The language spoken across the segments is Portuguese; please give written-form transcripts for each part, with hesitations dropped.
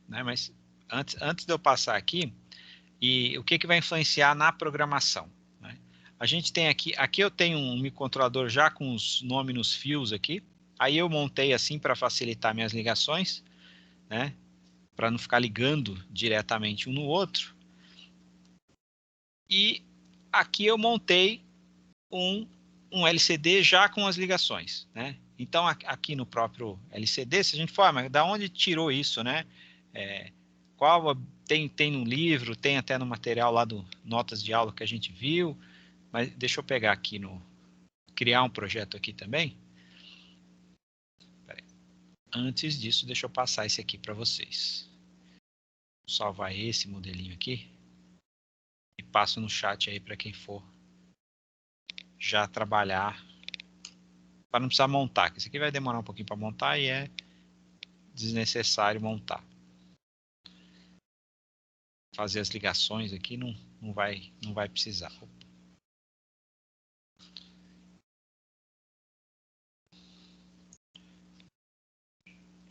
né? Mas antes de eu passar aqui, e o que vai influenciar na programação, né? A gente tem aqui eu tenho um microcontrolador já com os nomes nos fios aqui. Aí eu montei assim para facilitar minhas ligações, né? Para não ficar ligando diretamente um no outro. E aqui eu montei um LCD já com as ligações, né? Então aqui no próprio LCD, se a gente for, mas da onde tirou isso, né? Tem no livro, tem até no material lá do Notas de Aula que a gente viu, mas deixa eu pegar aqui criar um projeto aqui também. Antes disso, deixa eu passar esse aqui para vocês. Vou salvar esse modelinho aqui e passo no chat aí para quem for já trabalhar, para não precisar montar, que isso aqui vai demorar um pouquinho para montar e é desnecessário montar. Fazer as ligações aqui não vai precisar.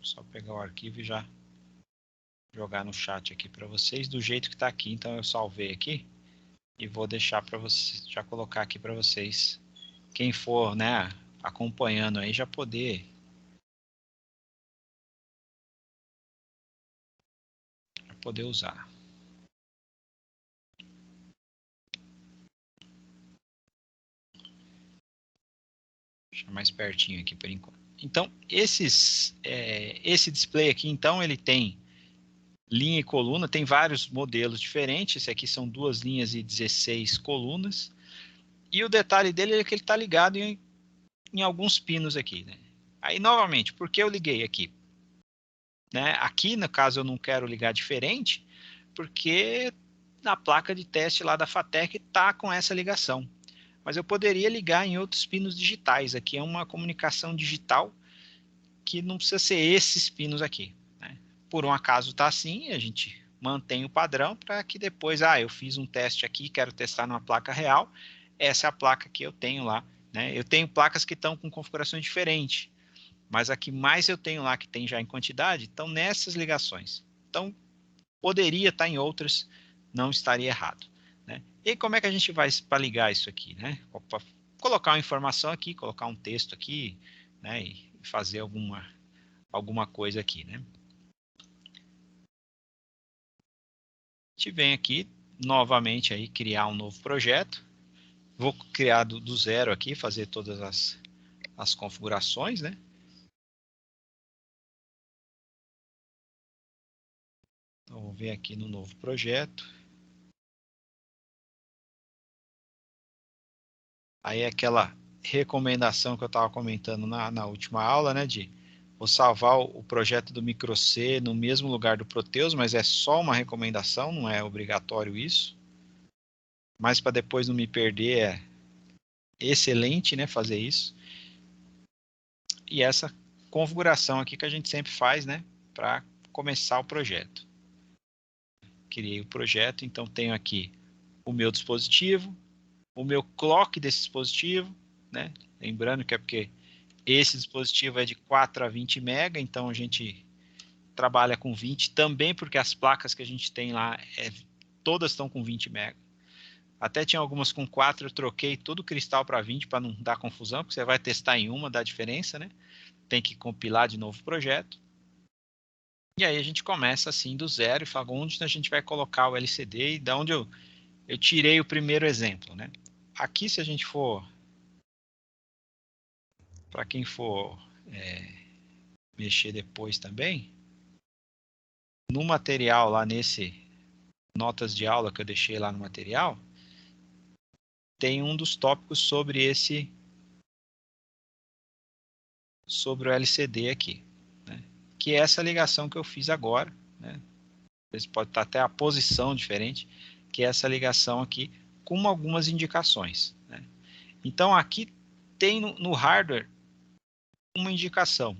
Só pegar o arquivo e já jogar no chat aqui para vocês do jeito que está aqui. Então eu salvei aqui e vou deixar para vocês, já colocar aqui para vocês, quem for, né, acompanhando aí já poder usar. Deixa mais pertinho aqui por enquanto. Então, esse display aqui, então, ele tem linha e coluna, tem vários modelos diferentes. Esse aqui são 2 linhas e 16 colunas. E o detalhe dele é que ele está ligado em alguns pinos aqui, né? Aí, novamente, por que eu liguei aqui? Né? Aqui, no caso, eu não quero ligar diferente, porque na placa de teste lá da FATEC está com essa ligação. Mas eu poderia ligar em outros pinos digitais. Aqui é uma comunicação digital que não precisa ser esses pinos aqui, né? Por um acaso está assim, a gente mantém o padrão para que depois, eu fiz um teste aqui, quero testar numa placa real, essa é a placa que eu tenho lá, né? Eu tenho placas que estão com configurações diferentes, mas a que mais eu tenho lá, que tem já em quantidade, estão nessas ligações. Então, poderia estar em outras, não estaria errado, né? E como é que a gente vai para ligar isso aqui, né? Para colocar uma informação aqui, colocar um texto aqui, né? E fazer alguma coisa aqui, né? A gente vem aqui novamente aí criar um novo projeto. Vou criar do zero aqui, fazer todas as configurações, né? Então, vou ver aqui no novo projeto. Aí é aquela recomendação que eu estava comentando na última aula, né? Vou salvar o projeto do microC no mesmo lugar do Proteus, mas é só uma recomendação, não é obrigatório isso. Mas para depois não me perder, é excelente, né? Fazer isso. E essa configuração aqui que a gente sempre faz, né? Para começar o projeto. Criei o projeto, então tenho aqui o meu dispositivo, o meu clock desse dispositivo, né? Lembrando que é porque esse dispositivo é de 4 a 20 mega, então a gente trabalha com 20 também, porque as placas que a gente tem lá, todas estão com 20 mega. Até tinha algumas com 4, eu troquei todo o cristal para 20 para não dar confusão, porque você vai testar em uma, dá diferença, né? Tem que compilar de novo o projeto. E aí a gente começa assim do zero e fala onde a gente vai colocar o LCD e da onde eu tirei o primeiro exemplo, né? Aqui, se a gente for, para quem for mexer depois também, no material lá nesse notas de aula que eu deixei lá no material, tem um dos tópicos sobre o LCD aqui, né? Que é essa ligação que eu fiz agora, né? Pode estar até a posição diferente, que é essa ligação aqui com algumas indicações, né? Então aqui tem no hardware uma indicação.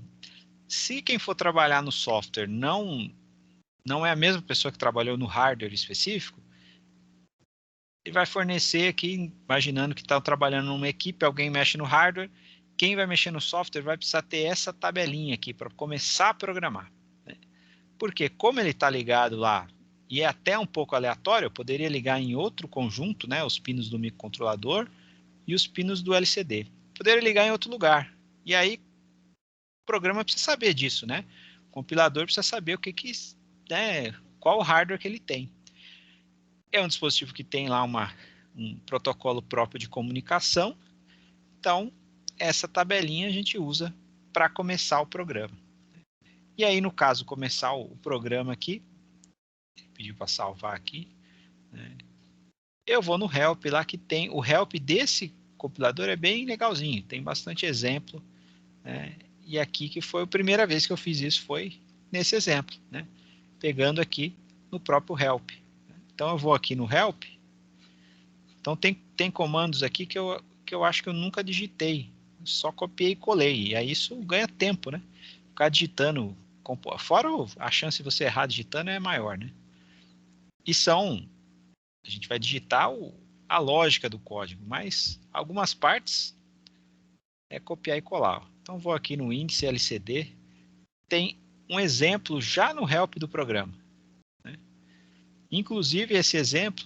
Se quem for trabalhar no software não é a mesma pessoa que trabalhou no hardware específico, ele vai fornecer aqui, imaginando que está trabalhando numa equipe, alguém mexe no hardware, quem vai mexer no software vai precisar ter essa tabelinha aqui para começar a programar, né? Porque como ele está ligado lá, e é até um pouco aleatório, eu poderia ligar em outro conjunto, né, os pinos do microcontrolador e os pinos do LCD. Poderia ligar em outro lugar. E aí o programa precisa saber disso, né? O compilador precisa saber o né, qual o hardware que ele tem. É um dispositivo que tem lá um protocolo próprio de comunicação. Então, essa tabelinha a gente usa para começar o programa. E aí, no caso, começar o programa aqui, pediu para salvar aqui, né? Eu vou no help lá que tem, o help desse compilador é bem legalzinho, tem bastante exemplo, né? E aqui que foi a primeira vez que eu fiz isso, foi nesse exemplo, né? Pegando aqui no próprio help. Então eu vou aqui no help, então tem comandos aqui que eu acho que eu nunca digitei, só copiei e colei, e aí isso ganha tempo, né? Ficar digitando, fora a chance de você errar digitando é maior, né? E a gente vai digitar a lógica do código, mas algumas partes é copiar e colar. Então vou aqui no índice LCD, tem um exemplo já no help do programa, né? Inclusive esse exemplo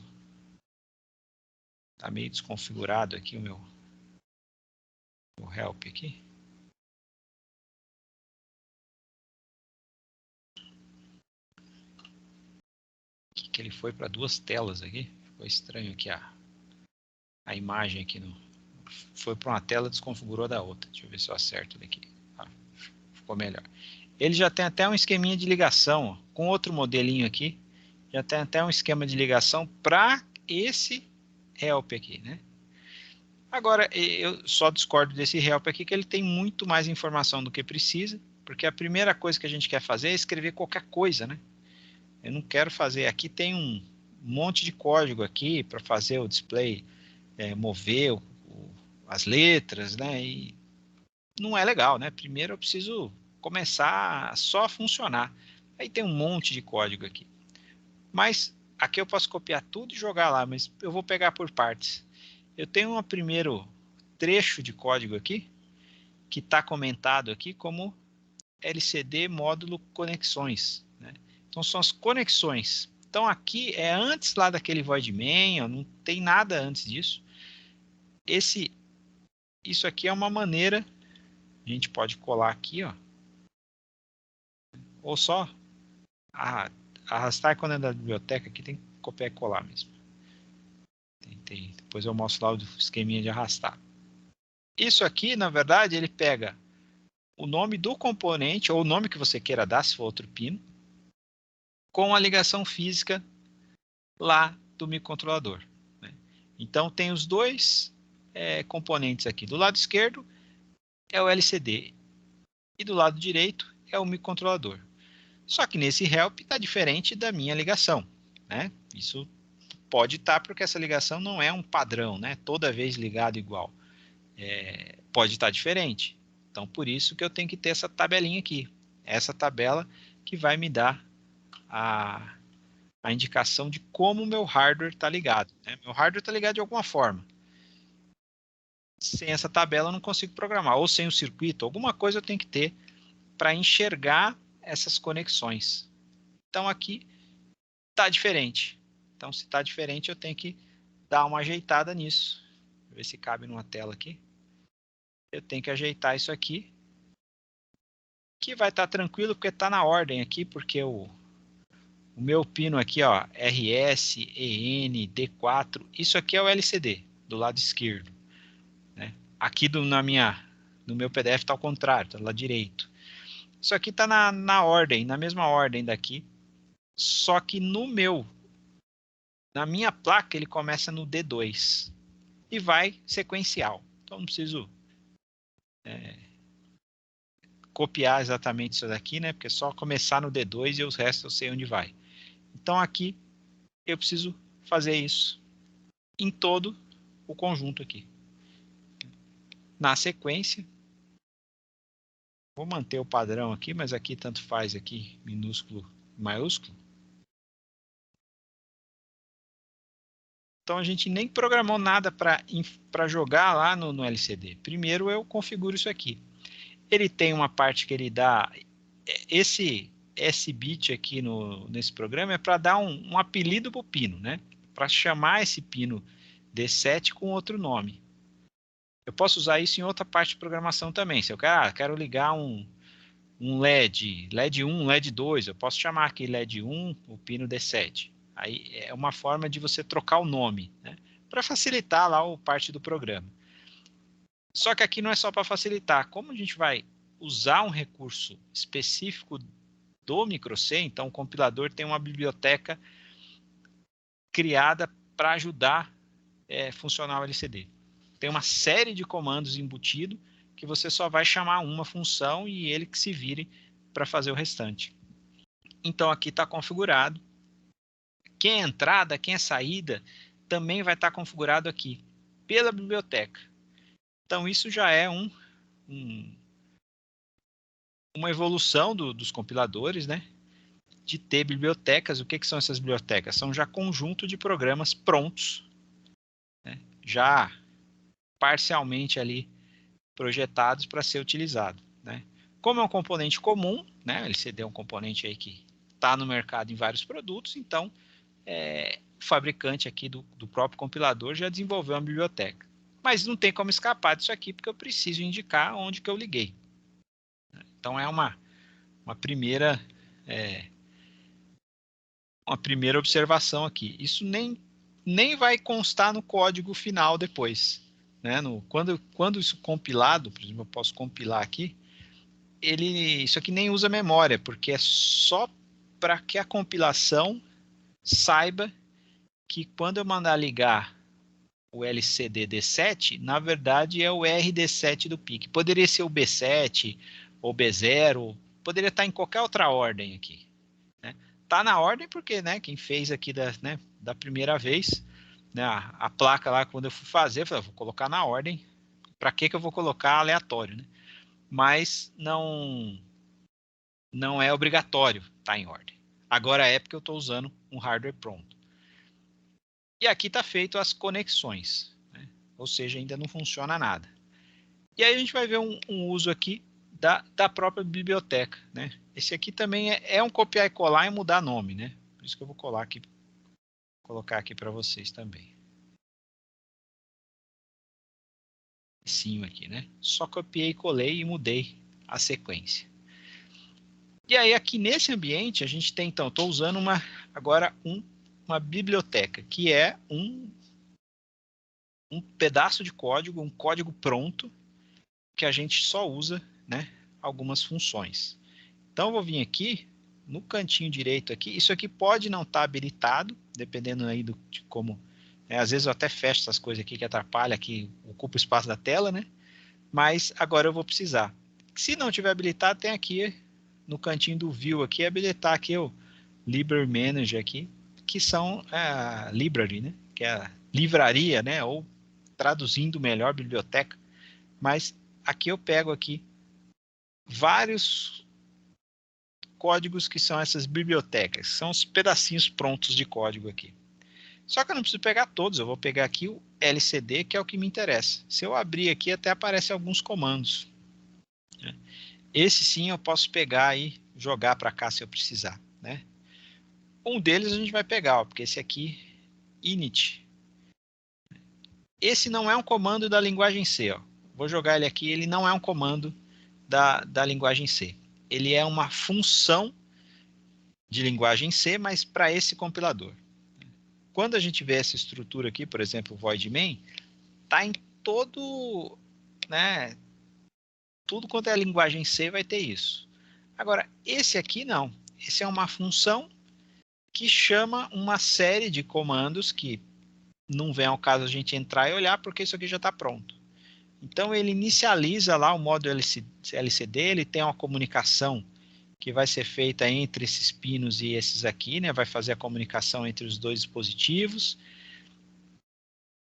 está meio desconfigurado aqui o meu help aqui. Que ele foi para duas telas aqui. Ficou estranho aqui a imagem aqui foi para uma tela, desconfigurou da outra. Deixa eu ver se eu acerto daqui. Ficou melhor. Ele já tem até um esqueminha de ligação, ó, com outro modelinho aqui. Já tem até um esquema de ligação para esse help aqui, né? Agora, eu só discordo desse help aqui, que ele tem muito mais informação do que precisa, porque a primeira coisa que a gente quer fazer é escrever qualquer coisa, né? Eu não quero fazer, aqui tem um monte de código aqui para fazer o display, mover as letras, né? E não é legal, né? Primeiro eu preciso começar só a funcionar. Aí tem um monte de código aqui. Mas aqui eu posso copiar tudo e jogar lá, mas eu vou pegar por partes. Eu tenho um primeiro trecho de código aqui, que está comentado aqui como LCD módulo conexões, né? Então são as conexões. Então aqui é antes lá daquele void main, ó, não tem nada antes disso. Isso aqui é uma maneira, a gente pode colar aqui, ó, ou só arrastar quando é da biblioteca, aqui tem que copiar e colar mesmo. Depois eu mostro lá o esqueminha de arrastar. Isso aqui, na verdade, ele pega o nome do componente, ou o nome que você queira dar, se for outro pino, com a ligação física lá do microcontrolador, né? Então, tem os dois componentes aqui. Do lado esquerdo é o LCD e do lado direito é o microcontrolador. Só que nesse help está diferente da minha ligação, né? Isso pode estar porque essa ligação não é um padrão, né? Toda vez ligado igual. Pode estar diferente. Então, por isso que eu tenho que ter essa tabelinha aqui. Essa tabela que vai me dar a indicação de como o meu hardware está ligado, né? Meu hardware está ligado de alguma forma. Sem essa tabela eu não consigo programar. Ou sem o circuito, alguma coisa eu tenho que ter para enxergar essas conexões. Então, aqui está diferente. Então, se está diferente, eu tenho que dar uma ajeitada nisso. Vou ver se cabe numa tela aqui. Eu tenho que ajeitar isso aqui, que vai estar tranquilo, porque está na ordem aqui, porque o meu pino aqui, ó, RS, EN, D4, isso aqui é o LCD, do lado esquerdo, né? Aqui no meu PDF está ao contrário, está do lado direito. Isso aqui está na ordem, na mesma ordem daqui, só que na minha placa ele começa no D2 e vai sequencial. Então não preciso copiar exatamente isso daqui, né? Porque é só começar no D2 e os restos eu sei onde vai. Então aqui eu preciso fazer isso em todo o conjunto aqui. Na sequência, vou manter o padrão aqui, mas aqui tanto faz aqui, minúsculo, maiúsculo. Então a gente nem programou nada para jogar lá no LCD. Primeiro eu configuro isso aqui. Ele tem uma parte que ele dá, esse SBIT aqui nesse programa é para dar um apelido para o pino, né? Para chamar esse pino D7 com outro nome. Eu posso usar isso em outra parte de programação também. Se eu quero ligar um LED 1, LED 2, eu posso chamar aqui LED 1, o pino D7. Aí é uma forma de você trocar o nome, né? Para facilitar lá a parte do programa. Só que aqui não é só para facilitar. Como a gente vai usar um recurso específico do microC, então o compilador tem uma biblioteca criada para ajudar a funcionar o LCD. Tem uma série de comandos embutido que você só vai chamar uma função e ele que se vire para fazer o restante. Então aqui está configurado. Quem é entrada, quem é saída, também vai estar configurado aqui pela biblioteca. Então isso já é uma evolução dos compiladores, né? De ter bibliotecas. O que são essas bibliotecas? São já conjunto de programas prontos, né? Já parcialmente ali projetados para ser utilizado, né? Como é um componente comum, né? O LCD é um componente aí que está no mercado em vários produtos, então o fabricante aqui do próprio compilador já desenvolveu uma biblioteca. Mas não tem como escapar disso aqui, porque eu preciso indicar onde que eu liguei. Então é uma primeira observação aqui. Isso nem vai constar no código final depois, né? Quando isso compilado, por exemplo, eu posso compilar aqui, isso aqui nem usa memória, porque é só para que a compilação saiba que quando eu mandar ligar o LCD D7, na verdade é o RD7 do PIC. Poderia ser o B7 ou B0, poderia estar em qualquer outra ordem aqui, né? Tá na ordem porque, né, quem fez aqui da primeira vez, né, a placa lá, quando eu fui fazer, eu falei, vou colocar na ordem. Para que eu vou colocar aleatório, né? Mas não é obrigatório estar em ordem. Agora é porque eu estou usando um hardware pronto. E aqui está feito as conexões, né? Ou seja, ainda não funciona nada. E aí a gente vai ver um uso aqui da própria biblioteca, né? Esse aqui também é um copiar e colar e mudar nome, né? Por isso que eu vou colocar aqui para vocês também. Sim, aqui, né? Só copiei, colei e mudei a sequência. E aí aqui nesse ambiente a gente tem, então, estou usando agora uma biblioteca, que é um pedaço de código, um código pronto, que a gente só usa, né, algumas funções. Então eu vou vir aqui, no cantinho direito aqui, isso aqui pode não estar habilitado, dependendo aí de como, às vezes eu até fecho essas coisas aqui que atrapalha, que ocupa o espaço da tela, né? Mas agora eu vou precisar. Se não tiver habilitado, tem aqui no cantinho do View aqui, habilitar aqui o Library Manager aqui, que são a library, né? Que é a livraria, né? Ou traduzindo melhor, biblioteca. Mas aqui eu pego aqui vários códigos que são essas bibliotecas. São os pedacinhos prontos de código aqui. Só que eu não preciso pegar todos, eu vou pegar aqui o LCD, que é o que me interessa. Se eu abrir aqui, até aparecem alguns comandos, né? Esse sim eu posso pegar e jogar para cá se eu precisar, né? Um deles a gente vai pegar, ó, porque esse aqui, init. Esse não é um comando da linguagem C, ó. Vou jogar ele aqui, ele não é um comando da linguagem C. Ele é uma função de linguagem C, mas para esse compilador. Quando a gente vê essa estrutura aqui, por exemplo, o void main, tá em todo, né, tudo quanto é linguagem C vai ter isso. Agora, esse aqui não. Esse é uma função que chama uma série de comandos que não vem ao caso a gente entrar e olhar, porque isso aqui já está pronto. Então, ele inicializa lá o modo LCD, ele tem uma comunicação que vai ser feita entre esses pinos e esses aqui, né? Vai fazer a comunicação entre os dois dispositivos.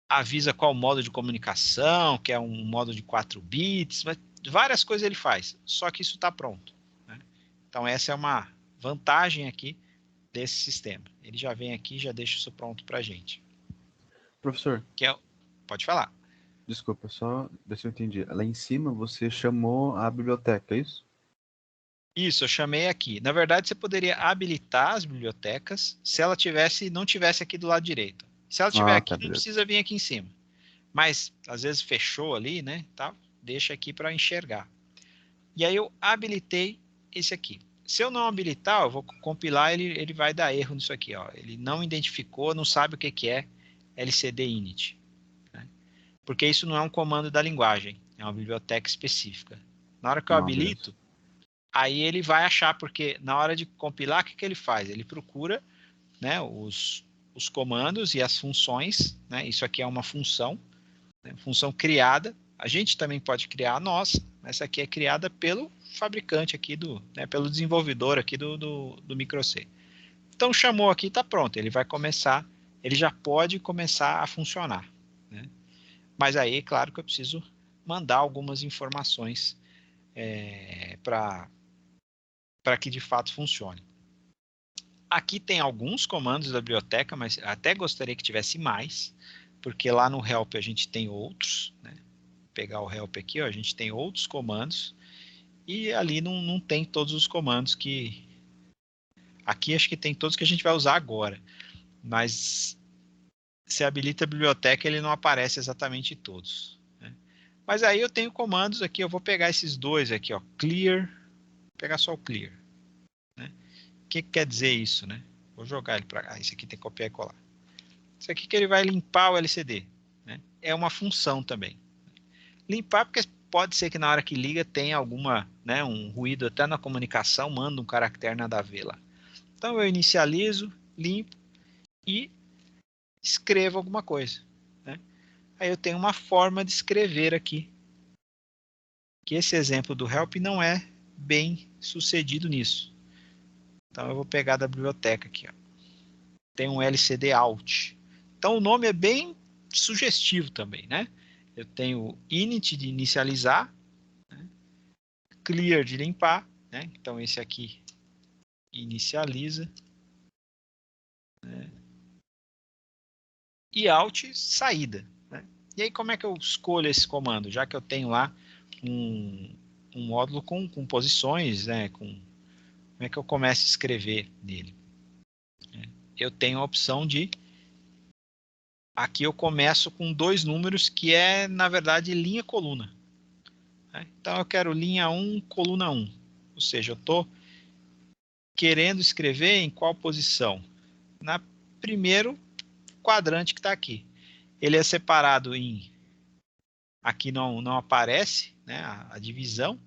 Avisa qual modo de comunicação, que é um modo de 4 bits, várias coisas ele faz, só que isso está pronto, né? Então essa é uma vantagem aqui desse sistema. Ele já vem aqui e já deixa isso pronto para a gente. Professor, pode falar. Desculpa, só ver se eu entendi. Lá em cima você chamou a biblioteca, é isso? Isso, eu chamei aqui. Na verdade, você poderia habilitar as bibliotecas se ela não tivesse aqui do lado direito. Se ela estiver Ah, aqui, tá, não beleza. precisa vir aqui em cima. Mas, às vezes, fechou ali, né? Tá? Deixa aqui para enxergar. E aí eu habilitei esse aqui. Se eu não habilitar, eu vou compilar, ele vai dar erro nisso aqui. Ó. Ele não identificou, não sabe o que é LCD init. Né? Porque isso não é um comando da linguagem, é uma biblioteca específica. Na hora que eu Ah, beleza. habilito, aí ele vai achar, porque na hora de compilar, o que ele faz? Ele procura, né, os comandos e as funções. Né? Isso aqui é uma função, né, função criada. A gente também pode criar a nossa, mas essa aqui é criada pelo fabricante aqui, né, pelo desenvolvedor aqui do microC. Então chamou aqui, está pronto. Ele vai começar, ele já pode começar a funcionar. Né? Mas aí, claro que eu preciso mandar algumas informações para que de fato funcione. Aqui tem alguns comandos da biblioteca, mas até gostaria que tivesse mais, porque lá no help a gente tem outros. Né? Vou pegar o help aqui, ó, a gente tem outros comandos e ali não tem todos os comandos que... Aqui acho que tem todos que a gente vai usar agora, mas se habilita a biblioteca ele não aparece exatamente todos. Né? Mas aí eu tenho comandos aqui, eu vou pegar esses dois aqui, ó, clear, vou pegar só o clear. Né? O que quer dizer isso? Né? Vou jogar ele para cá, esse aqui tem que copiar e colar. Isso aqui que ele vai limpar o LCD. Né? É uma função também. Limpar porque pode ser que na hora que liga tenha alguma, né, um ruído até na comunicação, manda um caractere nada a ver lá. Então eu inicializo, limpo e escrevo alguma coisa. Né? Aí eu tenho uma forma de escrever aqui. Que esse exemplo do help não é bem sucedido nisso. Então eu vou pegar da biblioteca aqui. Ó. Tem um LCD out. Então o nome é bem sugestivo também, né? Eu tenho init de inicializar, né? Clear de limpar, né? Então esse aqui inicializa, né? E out saída, né? E aí como é que eu escolho esse comando? Já que eu tenho lá um módulo com posições, né? Como é que eu começo a escrever nele? Eu tenho a opção de... Aqui eu começo com dois números que é, na verdade, linha-coluna. Né? Então eu quero linha 1, coluna 1. Ou seja, eu estou querendo escrever em qual posição? Na primeiro quadrante que está aqui. Ele é separado em... Aqui não aparece, né, a divisão,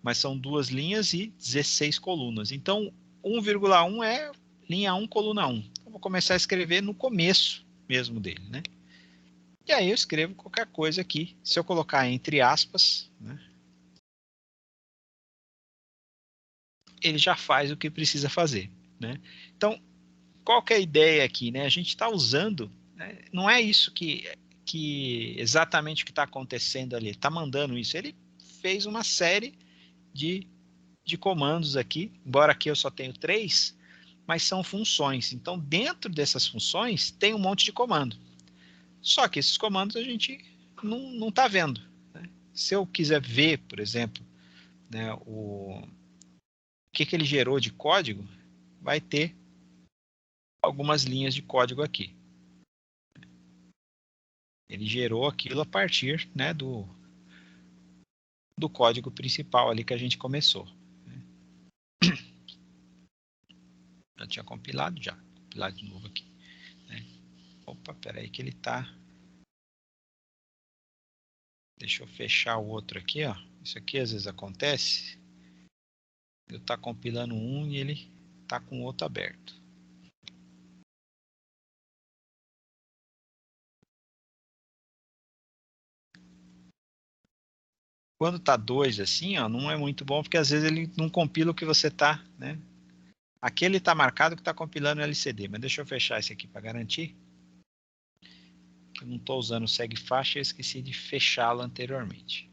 mas são duas linhas e 16 colunas. Então, 1,1 é linha 1, coluna 1. Então, vou começar a escrever no começo mesmo dele, né? E aí eu escrevo qualquer coisa aqui. Se eu colocar entre aspas, né, ele já faz o que precisa fazer. Né? Então, qual que é a ideia aqui? Né? A gente está usando, né, não é isso que exatamente o que está acontecendo ali. Ele está mandando isso. Ele fez uma série de comandos aqui, embora aqui eu só tenho 3, mas são funções. Então, dentro dessas funções, tem um monte de comando. Só que esses comandos a gente não está vendo. Né? Se eu quiser ver, por exemplo, né, o que ele gerou de código, vai ter algumas linhas de código aqui. Ele gerou aquilo a partir, né, do código principal ali que a gente começou. Já tinha compilado já. Compilar de novo aqui. Né? Opa, peraí que ele está... Deixa eu fechar o outro aqui, ó. Isso aqui às vezes acontece. Eu tá compilando um e ele tá com o outro aberto. Quando tá dois assim, ó, não é muito bom porque às vezes ele não compila o que você tá, né? Aqui ele tá marcado que tá compilando o LCD, mas deixa eu fechar esse aqui para garantir. Que eu não tô usando o segue faixa e eu esqueci de fechá-lo anteriormente.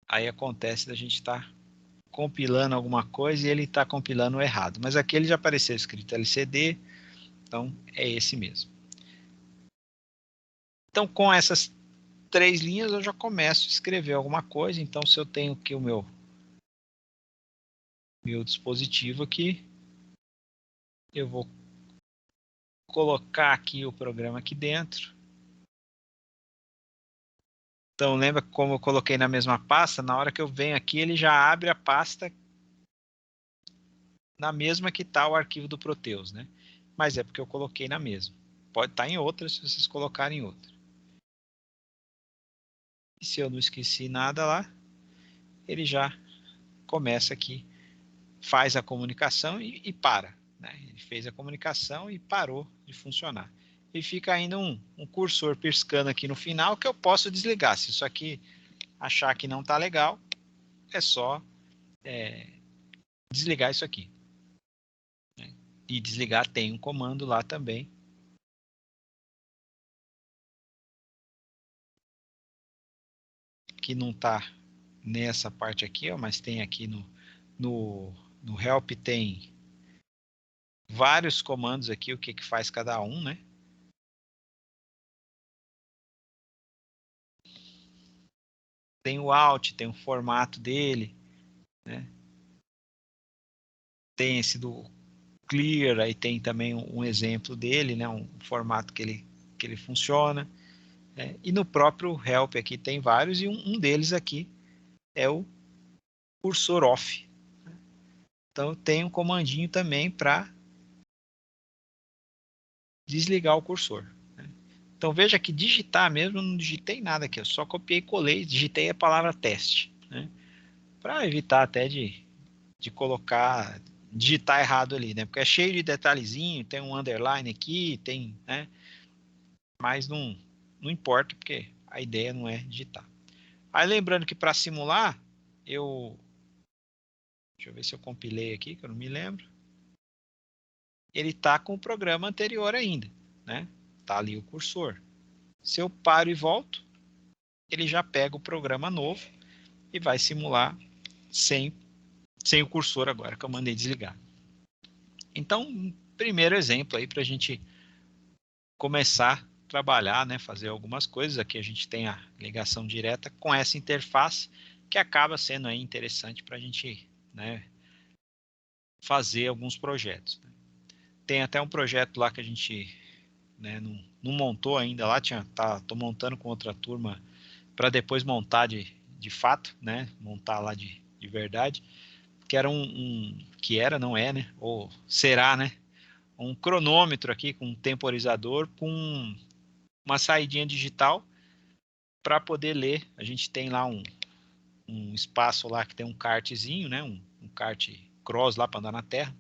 Aí acontece da gente estar compilando alguma coisa e ele está compilando errado. Mas aqui ele já apareceu escrito LCD, então é esse mesmo. Então com essas 3 linhas eu já começo a escrever alguma coisa. Então se eu tenho aqui o meu meu dispositivo aqui. Eu vou colocar aqui o programa aqui dentro. Então, lembra como eu coloquei na mesma pasta? Na hora que eu venho aqui, ele já abre a pasta na mesma que está o arquivo do Proteus, né? Mas é porque eu coloquei na mesma. Pode estar em outra se vocês colocarem em outra. E se eu não esqueci nada lá, ele já começa aqui, faz a comunicação e para. Né? Ele fez a comunicação e parou de funcionar. E fica ainda um cursor piscando aqui no final que eu posso desligar. Se isso aqui achar que não está legal, é só desligar isso aqui. Né? E desligar tem um comando lá também. Que não está nessa parte aqui, ó, mas tem aqui no help tem vários comandos aqui, o que faz cada um, né? Tem o alt, tem o formato dele, né? Tem esse do clear, aí tem também um exemplo dele, né? Um formato que ele funciona. Né? E no próprio help aqui tem vários, e um deles aqui é o cursor off. Então tem um comandinho também para desligar o cursor. Né? Então veja que digitar mesmo, eu não digitei nada aqui, eu só copiei e colei, digitei a palavra teste. Né? Para evitar até de colocar, digitar errado ali, né? Porque é cheio de detalhezinho, tem um underline aqui, tem, né? Mas não importa, porque a ideia não é digitar. Aí lembrando que para simular, deixa eu ver se eu compilei aqui, que eu não me lembro. Ele está com o programa anterior ainda, né? Tá ali o cursor. Se eu paro e volto, ele já pega o programa novo e vai simular sem o cursor agora, que eu mandei desligar. Então, um primeiro exemplo aí para a gente começar a trabalhar, né, fazer algumas coisas. Aqui a gente tem a ligação direta com essa interface, que acaba sendo aí interessante para a gente, né, fazer alguns projetos. Tem até um projeto lá que a gente, né, não montou ainda lá, tô montando com outra turma para depois montar de fato, né, montar lá de verdade, que era que era, não é, né, ou será, né, um cronômetro aqui com um temporizador com uma saidinha digital para poder ler. A gente tem lá um espaço lá que tem um kartzinho, né? Um kart cross lá para andar na terra.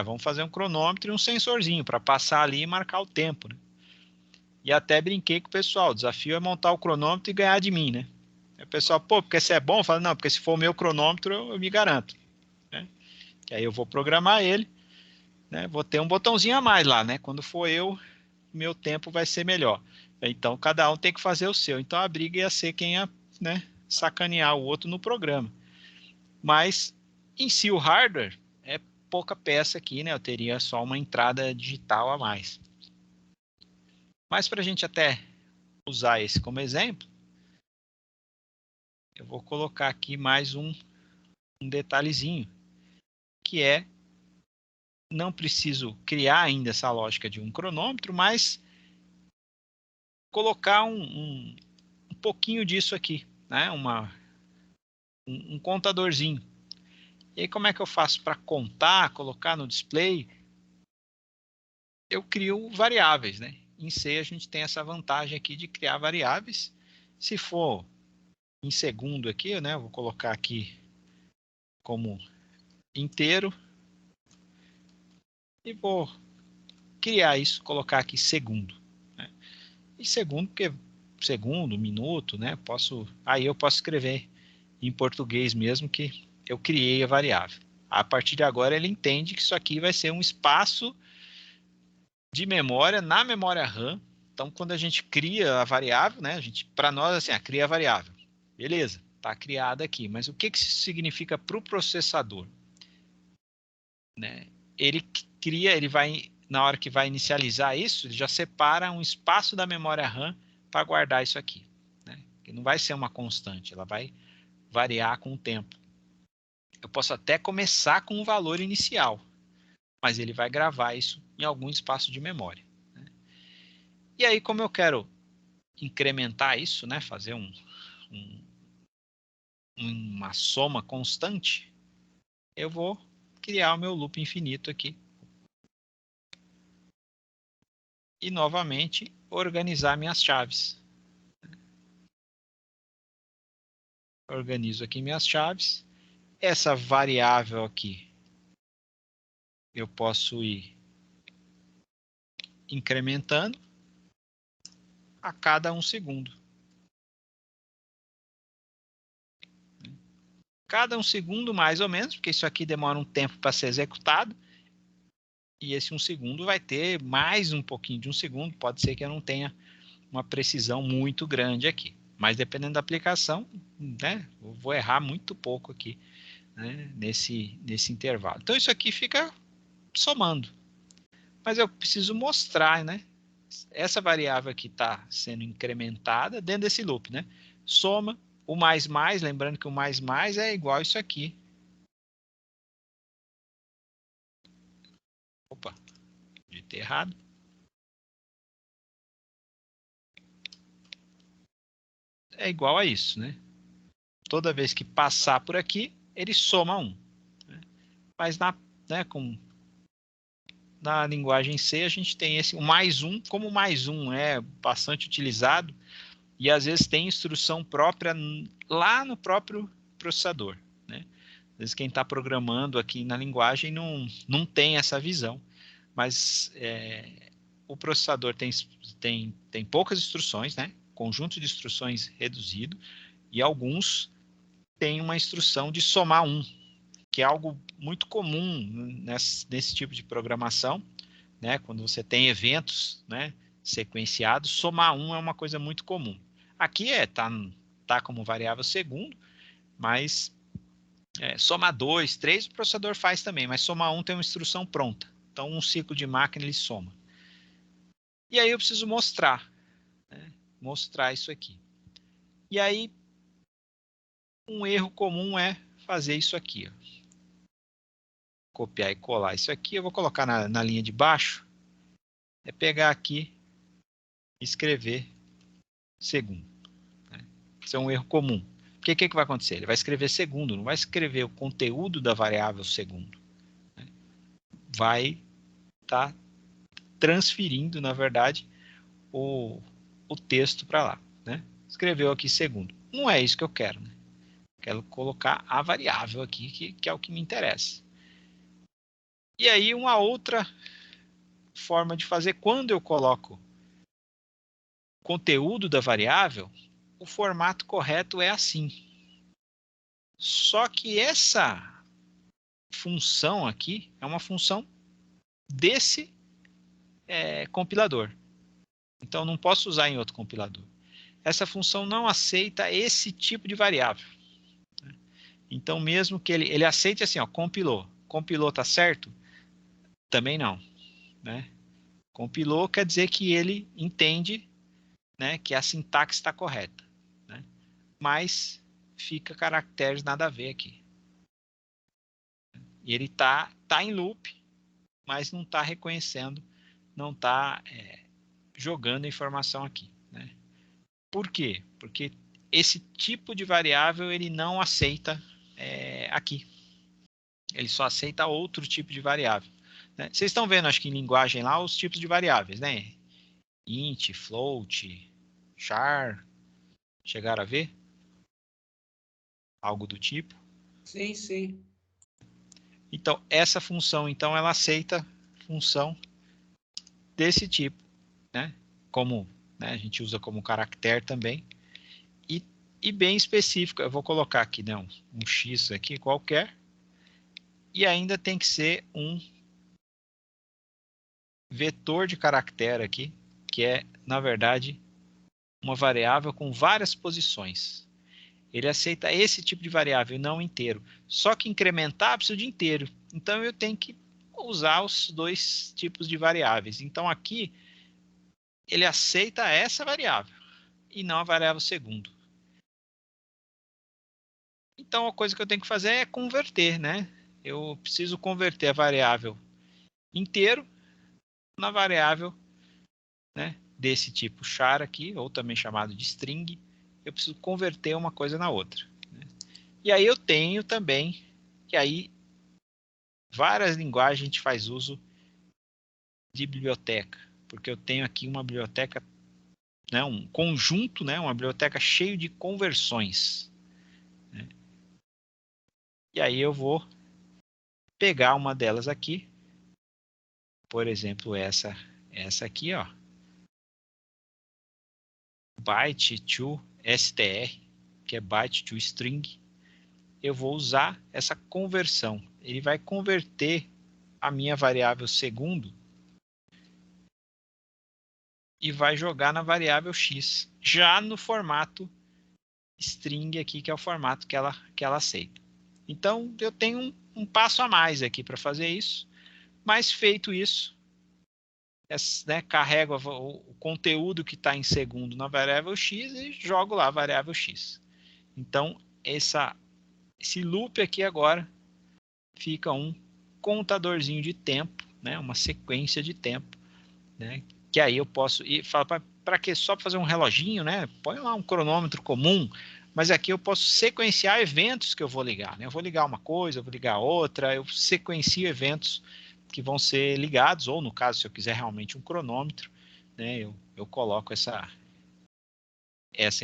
Vamos fazer um cronômetro e um sensorzinho para passar ali e marcar o tempo, né? E até brinquei com o pessoal, o desafio é montar o cronômetro e ganhar de mim, né? Aí o pessoal, pô, porque você é bom? Eu falo, não, porque se for o meu cronômetro, eu me garanto. Né? Que aí eu vou programar ele, né? Vou ter um botãozinho a mais lá, né? Quando for eu, meu tempo vai ser melhor. Então, cada um tem que fazer o seu. Então, a briga ia ser quem ia, né, sacanear o outro no programa. Mas, em si, o hardware é pouca peça aqui, né? Eu teria só uma entrada digital a mais. Mas, para a gente até usar esse como exemplo, eu vou colocar aqui mais um detalhezinho, que é, não preciso criar ainda essa lógica de um cronômetro, mas colocar um pouquinho disso aqui, né? Um contadorzinho. E aí, como é que eu faço para contar, colocar no display? Eu crio variáveis, né? Em C a gente tem essa vantagem aqui de criar variáveis. Se for em segundo aqui, né? Eu vou colocar aqui como inteiro e vou criar isso, colocar aqui segundo. Né? E segundo, porque segundo, minuto, né? Aí eu posso escrever em português mesmo que eu criei a variável. A partir de agora ele entende que isso aqui vai ser um espaço de memória na memória RAM. Então, quando a gente cria a variável, né, para nós, assim, cria a variável. Beleza, está criada aqui. Mas o que isso significa para o processador? Né? Ele cria, ele vai, na hora que vai inicializar isso, ele já separa um espaço da memória RAM para guardar isso aqui. Né? Que não vai ser uma constante, ela vai variar com o tempo. Eu posso até começar com um valor inicial, mas ele vai gravar isso em algum espaço de memória. Né? E aí, como eu quero incrementar isso, né, fazer uma soma constante, eu vou criar o meu loop infinito aqui. E, novamente, organizar minhas chaves. Organizo aqui minhas chaves. Essa variável aqui, eu posso ir incrementando a cada 1 segundo. Cada 1 segundo, mais ou menos, porque isso aqui demora um tempo para ser executado. E esse 1 segundo vai ter mais um pouquinho de 1 segundo. Pode ser que eu não tenha uma precisão muito grande aqui. Mas dependendo da aplicação, né, eu vou errar muito pouco aqui, né, nesse intervalo. Então isso aqui fica somando. Mas eu preciso mostrar, né? Essa variável aqui está sendo incrementada dentro desse loop, né? Soma o mais, lembrando que o mais é igual a isso aqui. Opa, digitei errado. É igual a isso, né? Toda vez que passar por aqui, ele soma 1. Né? Mas na linguagem C, a gente tem esse o mais 1, como o mais 1 é bastante utilizado, e às vezes tem instrução própria lá no próprio processador. Né? Às vezes quem está programando aqui na linguagem não tem essa visão, mas o processador tem poucas instruções, né? Conjunto de instruções reduzido, e alguns têm uma instrução de somar 1, que é algo muito comum nesse tipo de programação, né? Quando você tem eventos, né, sequenciados, somar 1 é uma coisa muito comum. Aqui tá como variável segundo, mas somar 2, 3 o processador faz também, mas somar 1 tem uma instrução pronta. Então, um ciclo de máquina ele soma. E aí eu preciso mostrar, né? Mostrar isso aqui. E aí, um erro comum é fazer isso aqui. Ó. Copiar e colar isso aqui. Eu vou colocar na linha de baixo. É pegar aqui e escrever segundo. Né? Isso é um erro comum. Porque o que vai acontecer? Ele vai escrever segundo, não vai escrever o conteúdo da variável segundo. Né? Vai estar transferindo, na verdade, o texto para lá. Né? Escreveu aqui segundo. Não é isso que eu quero. Né? Quero colocar a variável aqui, que é o que me interessa. E aí, uma outra forma de fazer, quando eu coloco o conteúdo da variável, o formato correto é assim. Só que essa função aqui é uma função desse compilador. Então, não posso usar em outro compilador. Essa função não aceita esse tipo de variável. Então, mesmo que ele aceite assim, ó, compilou. Compilou, tá certo? Também não. Né? Compilou quer dizer que ele entende, né, que a sintaxe está correta. Né? Mas fica caracteres nada a ver aqui. E ele tá em loop, mas não está reconhecendo, não está jogando informação aqui. Né? Por quê? Porque esse tipo de variável ele não aceita aqui. Ele só aceita outro tipo de variável. Né? Vocês estão vendo, acho que em linguagem lá, os tipos de variáveis, né? Int, float, char. Chegaram a ver? Algo do tipo? Sim, sim. Então, essa função, então, ela aceita função desse tipo, né? Como, né, a gente usa como caractere também. E bem específico, eu vou colocar aqui, né, um X aqui qualquer. E ainda tem que ser um vetor de caractere aqui, que é, na verdade, uma variável com várias posições. Ele aceita esse tipo de variável, não inteiro. Só que incrementar precisa de inteiro. Então, eu tenho que usar os dois tipos de variáveis. Então, aqui, ele aceita essa variável e não a variável segundo. Então, a coisa que eu tenho que fazer é converter, né? Eu preciso converter a variável inteiro na variável, né, desse tipo char aqui, ou também chamado de string. Eu preciso converter uma coisa na outra, né? E aí eu tenho também, que aí várias linguagens a gente faz uso de biblioteca, porque eu tenho aqui uma biblioteca, né, um conjunto, né, uma biblioteca cheio de conversões, né? E aí eu vou pegar uma delas aqui, por exemplo, essa aqui, ó, byte to str, que é byte to string. Eu vou usar essa conversão. Ele vai converter a minha variável segundo e vai jogar na variável x, já no formato string aqui, que é o formato que ela aceita. Então, eu tenho um passo a mais aqui para fazer isso, mas feito isso, né, carrego o conteúdo que está em segundo na variável x e jogo lá a variável x. Então, esse loop aqui agora fica um contadorzinho de tempo, né, uma sequência de tempo, né, que aí eu posso ir falar para que só para fazer um reloginho, né? Põe lá um cronômetro comum, mas aqui eu posso sequenciar eventos que eu vou ligar, né? Eu vou ligar uma coisa, eu vou ligar outra, eu sequencio eventos que vão ser ligados, ou no caso, se eu quiser realmente um cronômetro, né, eu coloco essa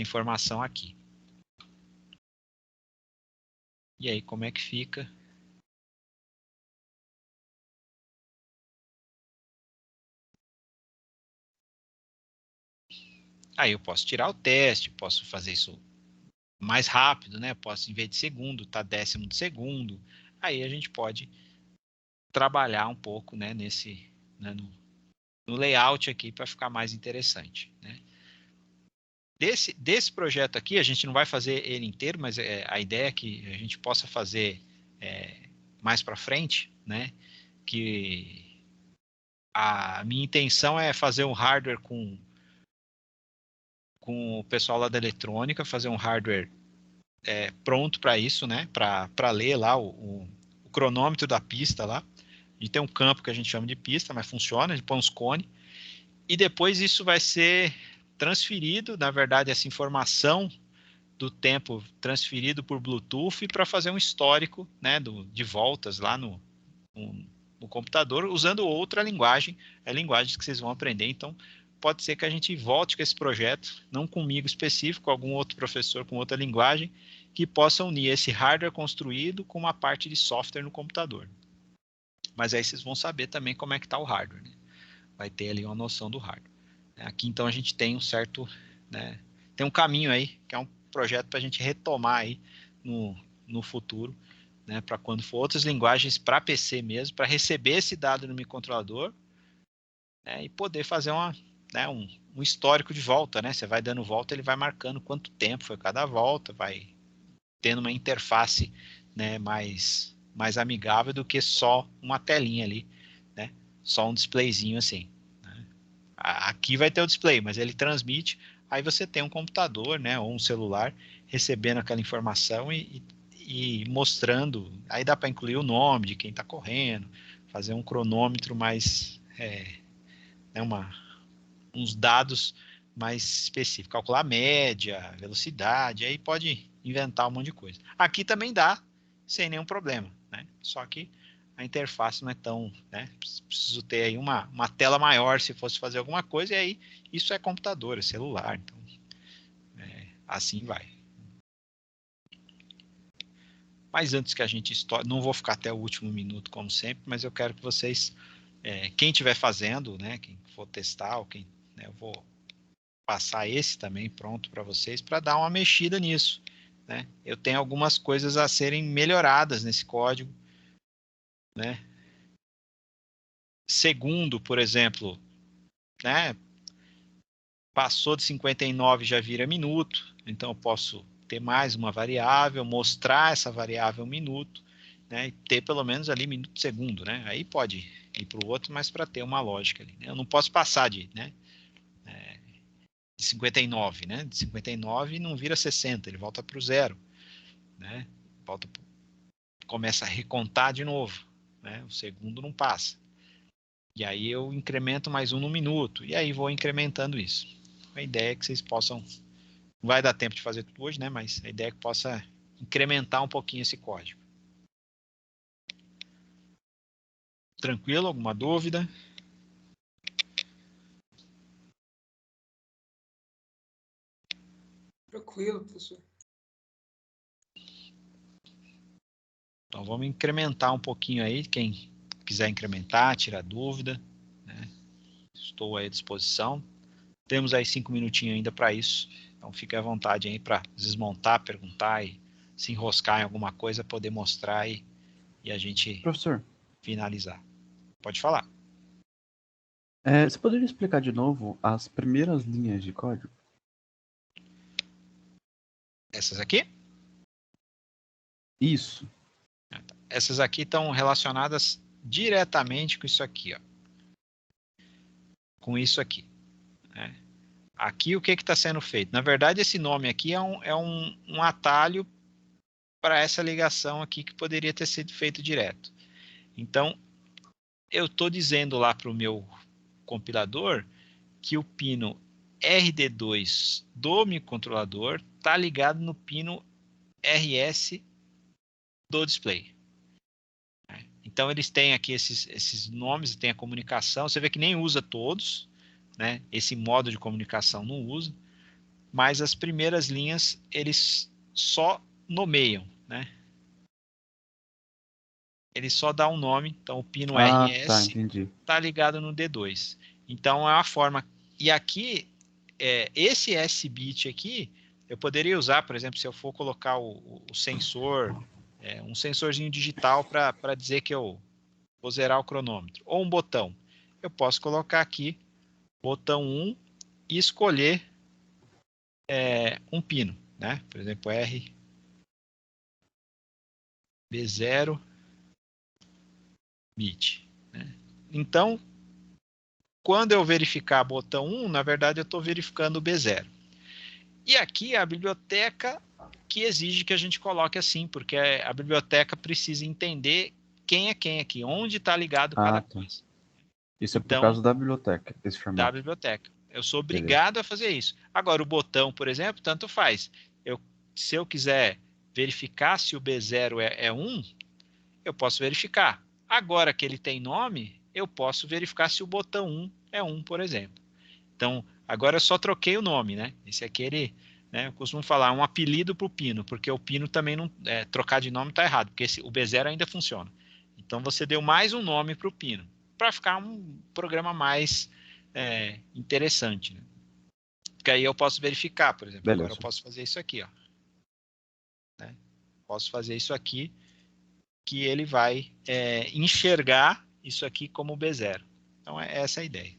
informação aqui. E aí, como é que fica? Aí eu posso tirar o teste, posso fazer isso mais rápido, né? Posso, em vez de segundo, tá décimo de segundo. Aí a gente pode trabalhar um pouco, né, né, no layout aqui para ficar mais interessante, né? Desse projeto aqui, a gente não vai fazer ele inteiro, mas a ideia é que a gente possa fazer mais para frente, né? Que a minha intenção é fazer um hardware com o pessoal lá da eletrônica, fazer um hardware pronto para isso, né? Para ler lá o cronômetro da pista lá. A gente tem um campo que a gente chama de pista, mas funciona, a gente põe uns cones. E depois isso vai ser transferido, na verdade, essa informação do tempo transferido por Bluetooth para fazer um histórico, né, de voltas lá no computador, usando outra linguagem, é a linguagem que vocês vão aprender. Então, pode ser que a gente volte com esse projeto, não comigo específico, algum outro professor com outra linguagem, que possa unir esse hardware construído com uma parte de software no computador. Mas aí vocês vão saber também como é que está o hardware, né? Vai ter ali uma noção do hardware. Aqui, então, a gente tem um certo, né, tem um caminho aí, que é um projeto para a gente retomar aí no futuro, né, para quando for outras linguagens para PC mesmo, para receber esse dado no microcontrolador, né, e poder fazer né, um histórico de volta, né? Você vai dando volta, ele vai marcando quanto tempo foi cada volta, vai tendo uma interface, né, mais amigável do que só uma telinha ali, né? Só um displayzinho assim. Aqui vai ter o display, mas ele transmite, aí você tem um computador, né, ou um celular recebendo aquela informação e mostrando, aí dá para incluir o nome de quem está correndo, fazer um cronômetro mais, né, uns dados mais específicos, calcular a média, velocidade, aí pode inventar um monte de coisa. Aqui também dá, sem nenhum problema, né? Só que a interface não é tão, né? Preciso ter aí uma tela maior se fosse fazer alguma coisa, e aí isso é computador, é celular, então assim vai. Mas antes que a gente não vou ficar até o último minuto, como sempre, mas eu quero que vocês, quem estiver fazendo, né, quem for testar, ou quem, né, eu vou passar esse também pronto para vocês para dar uma mexida nisso, né? Eu tenho algumas coisas a serem melhoradas nesse código, né? Segundo, por exemplo, né? Passou de 59 já vira minuto, então eu posso ter mais uma variável, mostrar essa variável minuto, né? E ter pelo menos ali minuto segundo, né? Aí pode ir para o outro, mas para ter uma lógica ali, né? Eu não posso passar né? De 59, né? De 59 não vira 60, ele volta para o zero, né? começa a recontar de novo, né? O segundo não passa. E aí eu incremento mais um no minuto, e aí vou incrementando isso. A ideia é que vocês possam, não vai dar tempo de fazer tudo hoje, né? Mas a ideia é que possa incrementar um pouquinho esse código. Tranquilo? Alguma dúvida? Tranquilo, professor. Então vamos incrementar um pouquinho aí, quem quiser incrementar, tirar dúvida, né? Estou aí à disposição. Temos aí 5 minutinhos ainda para isso, então fique à vontade aí para desmontar, perguntar e se enroscar em alguma coisa, poder mostrar e a gente Professor, finalizar. Pode falar. você poderia explicar de novo as primeiras linhas de código? Essas aqui? Isso. Essas aqui estão relacionadas diretamente com isso aqui, ó. Com isso aqui, né? Aqui o que está sendo feito? Na verdade, esse nome aqui é um atalho para essa ligação aqui que poderia ter sido feito direto. Então, eu estou dizendo lá para o meu compilador que o pino RD2 do microcontrolador está ligado no pino RS do display. Então, eles têm aqui esses nomes, tem a comunicação. Você vê que nem usa todos, né? Esse modo de comunicação não usa. Mas as primeiras linhas, eles só nomeiam, né? Ele só dá um nome. Então, o pino Tá, RS entendi. está ligado no D2. Então, é uma forma... E aqui, esse S-bit aqui, eu poderia usar, por exemplo, se eu for colocar o sensor, um sensorzinho digital para dizer que eu vou zerar o cronômetro. Ou um botão. Eu posso colocar aqui, botão 1, e escolher um pino, né? Por exemplo, R, B0, bit. Né? Então, quando eu verificar botão 1, na verdade eu estou verificando o B0. E aqui é a biblioteca que exige que a gente coloque assim, porque a biblioteca precisa entender quem é quem aqui, onde está ligado cada coisa. Isso é por Então, causa da biblioteca, esse da formato. biblioteca. Eu sou Beleza. obrigado a fazer isso. Agora, o botão, por exemplo, tanto faz. Se eu quiser verificar se o B0 é 1, eu posso verificar. Agora que ele tem nome, eu posso verificar se o botão 1 é 1, por exemplo. Então, agora eu só troquei o nome, né? Esse aqui, eu costumo falar um apelido para o pino, porque o pino também não... trocar de nome está errado, porque o B0 ainda funciona. Então, você deu mais um nome para o pino, para ficar um programa mais interessante, né? Porque aí eu posso verificar, por exemplo. Beleza. Agora eu posso fazer isso aqui, ó. Né? Posso fazer isso aqui, que ele vai enxergar isso aqui como B0. Então, é essa a ideia.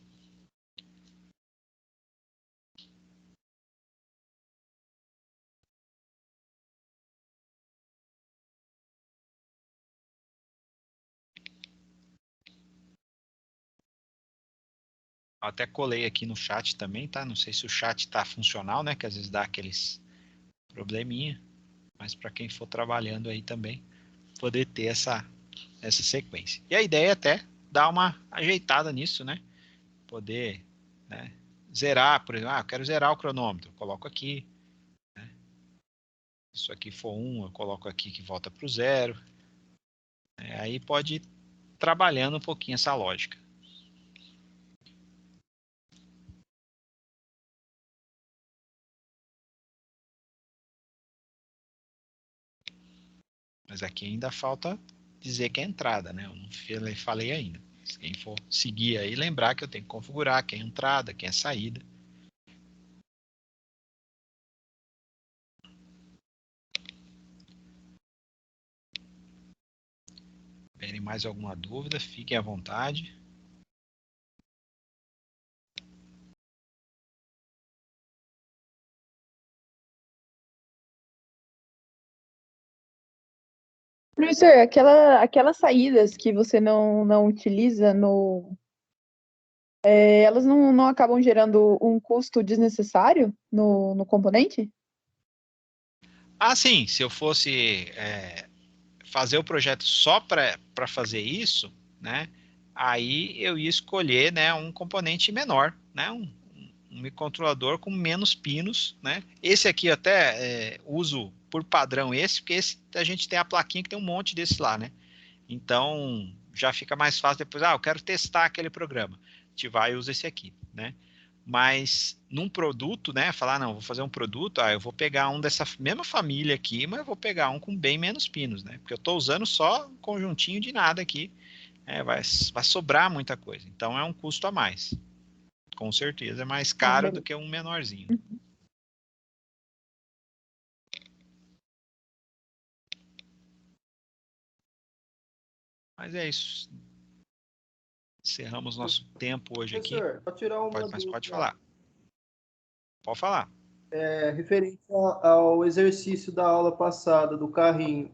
Até colei aqui no chat também, tá? Não sei se o chat tá funcional, né? Que às vezes dá aqueles probleminha. Mas para quem for trabalhando aí também, poder ter essa sequência. E a ideia é até dar uma ajeitada nisso, né? Poder, né, zerar, por exemplo, eu quero zerar o cronômetro, eu coloco aqui. Né? Se isso aqui for 1, eu coloco aqui que volta para o 0. Aí pode ir trabalhando um pouquinho essa lógica. Mas aqui ainda falta dizer que é entrada, né? Eu não falei ainda. Se quem for seguir aí, lembrar que eu tenho que configurar quem é entrada, quem é saída. Se tiverem mais alguma dúvida, fiquem à vontade. Professor, aquelas saídas que você não utiliza elas não acabam gerando um custo desnecessário no componente? Sim, se eu fosse fazer o projeto só para fazer isso, né? Aí eu ia escolher, né, um componente menor, né? Um microcontrolador com menos pinos, né? Esse aqui eu até uso por padrão esse, porque esse a gente tem a plaquinha que tem um monte desse lá, né? Então já fica mais fácil depois, eu quero testar aquele programa. A gente vai e usa esse aqui, né? Mas num produto, né? Falar, não, vou fazer um produto, eu vou pegar um dessa mesma família aqui, mas eu vou pegar um com bem menos pinos, né? Porque eu estou usando só um conjuntinho de nada aqui, vai sobrar muita coisa. Então é um custo a mais. Com certeza é mais caro do Beleza. que um menorzinho. Mas é isso. Encerramos nosso tempo hoje aqui. Professor, pode tirar uma Mas pode dúvida. falar. Pode falar. Referente ao exercício da aula passada do carrinho.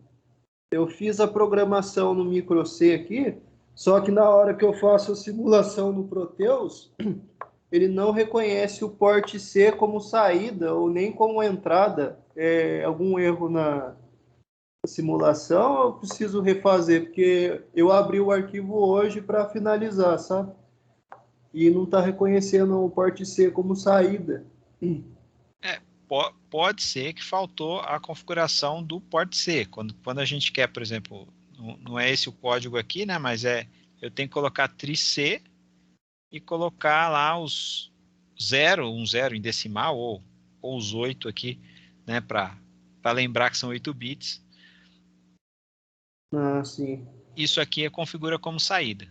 Eu fiz a programação no micro C aqui, só que na hora que eu faço a simulação no Proteus, ele não reconhece o porte C como saída ou nem como entrada. Algum erro na simulação ou eu preciso refazer? Porque eu abri o arquivo hoje para finalizar, sabe? E não está reconhecendo o porte C como saída. Pode ser que faltou a configuração do port C. Quando a gente quer, por exemplo, não é esse o código aqui, né? Mas eu tenho que colocar tri C e colocar lá os 0, um 0 em decimal ou os 8 aqui, né? Para lembrar que são 8 bits. Sim. Isso aqui configura como saída.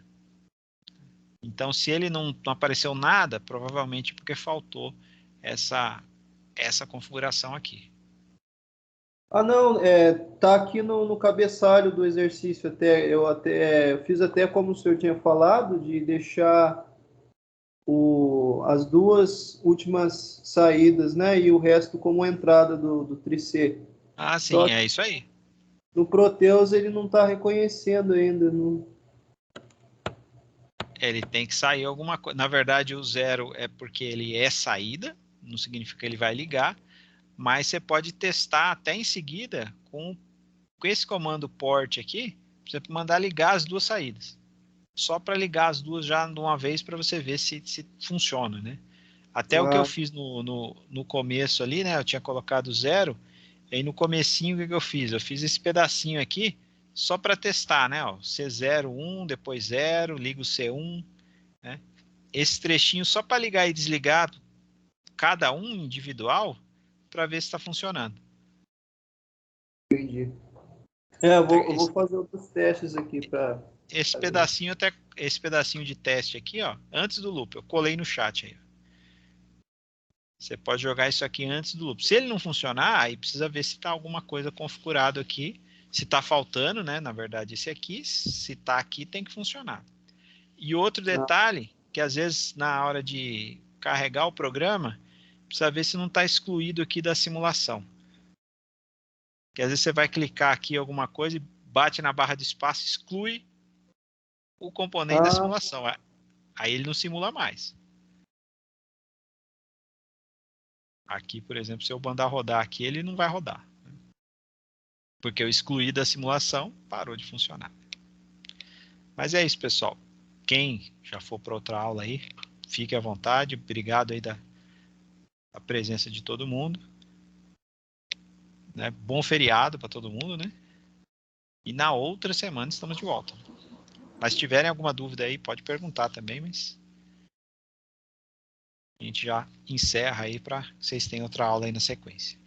Então, se ele não apareceu nada, provavelmente porque faltou essa configuração aqui. Não, tá aqui no cabeçalho do exercício eu fiz até como o senhor tinha falado, de deixar as duas últimas saídas, né, e o resto como entrada do tricê. Sim, Só é isso aí. no Proteus ele não está reconhecendo ainda. Não... Ele tem que sair alguma coisa. Na verdade, o 0 é porque ele é saída, não significa que ele vai ligar, mas você pode testar até em seguida com esse comando port aqui, você mandar ligar as duas saídas. Só para ligar as duas já de uma vez para você ver se funciona, né? Até o que eu fiz no começo ali, né? Eu tinha colocado 0, e aí no comecinho o que eu fiz? Eu fiz esse pedacinho aqui só para testar, né? C0, 1, depois 0, ligo o C1, né? Esse trechinho só para ligar e desligar cada um individual para ver se está funcionando. Entendi. Eu vou fazer outros testes aqui para... Esse pedacinho de teste aqui, antes do loop, eu colei no chat aí. Você pode jogar isso aqui antes do loop. Se ele não funcionar, aí precisa ver se está alguma coisa configurado aqui. Se está faltando, né? Na verdade, esse aqui, se está aqui, tem que funcionar. E outro detalhe, que às vezes na hora de carregar o programa, precisa ver se não está excluído aqui da simulação. Que às vezes você vai clicar aqui em alguma coisa e bate na barra de espaço, exclui o componente da simulação. Aí ele não simula mais. Aqui, por exemplo, se eu mandar rodar aqui, ele não vai rodar. Porque eu excluí da simulação, parou de funcionar. Mas é isso, pessoal. Quem já for para outra aula aí, fique à vontade. Obrigado aí da presença de todo mundo. Né? Bom feriado para todo mundo, né? E na outra semana estamos de volta. Mas se tiverem alguma dúvida aí, pode perguntar também, mas a gente já encerra aí para vocês terem outra aula aí na sequência.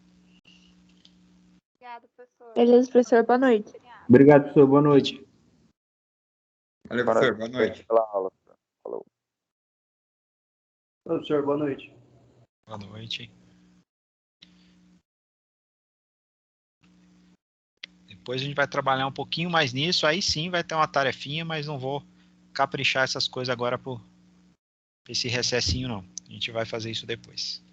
Obrigada, professor. Beleza, professor. Boa noite. Obrigado, professor. Boa noite. Valeu, professor. Boa noite. Pela aula. Falou. Professor, boa noite. Boa noite. Depois a gente vai trabalhar um pouquinho mais nisso, aí sim vai ter uma tarefinha, mas não vou caprichar essas coisas agora por esse recessinho, não. A gente vai fazer isso depois.